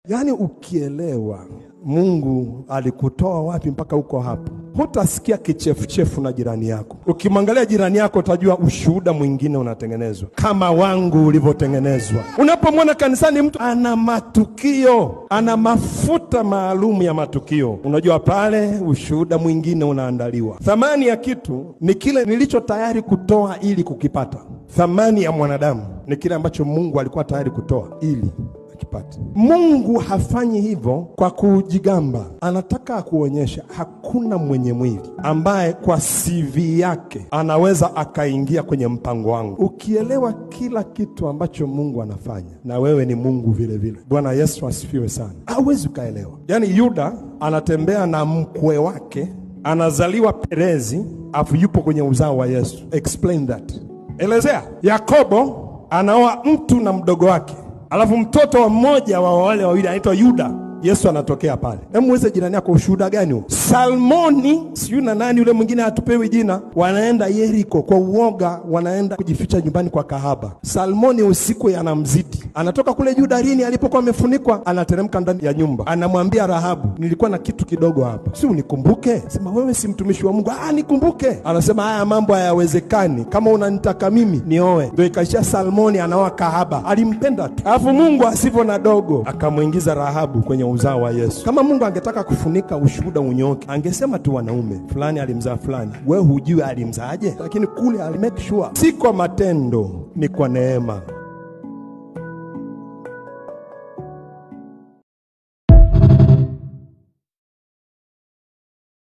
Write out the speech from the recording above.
Yaani ukielewa Mungu alikutoa wapi mpaka uko hapo, hutasikia kichefuchefu na jirani yako. Ukimwangalia jirani yako utajua ushuhuda mwingine unatengenezwa kama wangu ulivyotengenezwa. Unapomwona kanisani mtu ana matukio, ana mafuta maalum ya matukio, unajua pale ushuhuda mwingine unaandaliwa. Thamani ya kitu ni kile nilicho tayari kutoa ili kukipata. Thamani ya mwanadamu ni kile ambacho Mungu alikuwa tayari kutoa ili kipate. Mungu hafanyi hivyo kwa kujigamba. Anataka kuonyesha hakuna mwenye mwili ambaye kwa CV yake anaweza akaingia kwenye mpango wangu. Ukielewa kila kitu ambacho Mungu anafanya, na wewe ni Mungu vile vile. Bwana Yesu asifiwe sana. Hauwezi ukaelewa. Yaani Yuda anatembea na mkwe wake, anazaliwa Perezi, afu yupo kwenye uzao wa Yesu. Explain that. Elezea. Yakobo anaoa mtu na mdogo wake, alafu mtoto wa mmoja wa wale wawili anaitwa Yuda. Yesu anatokea pale. Hebu mweze jirani yako, ushuhuda gani huo? Salmoni siyo na nani yule mwingine hatupewi jina, wanaenda Yeriko kwa uoga, wanaenda kujificha nyumbani kwa kahaba. Salmoni usiku yanamzidi, anatoka kule juu darini alipokuwa amefunikwa, anateremka ndani ya nyumba, anamwambia Rahabu, nilikuwa na kitu kidogo hapa, si unikumbuke? Sema wewe si mtumishi wa Mungu. Nikumbuke. Anasema haya mambo hayawezekani, kama unanitaka mimi nioe. Ndio ikaishia Salmoni anaoa kahaba, alimpenda tu. Alafu Mungu asivyo na dogo akamuingiza Rahabu kwenye uzao wa Yesu. Kama Mungu angetaka kufunika ushuhuda unyoke, angesema tu wanaume fulani alimzaa fulani, wewe hujui alimzaaje, lakini kule alimake sure. Si kwa matendo, ni kwa neema.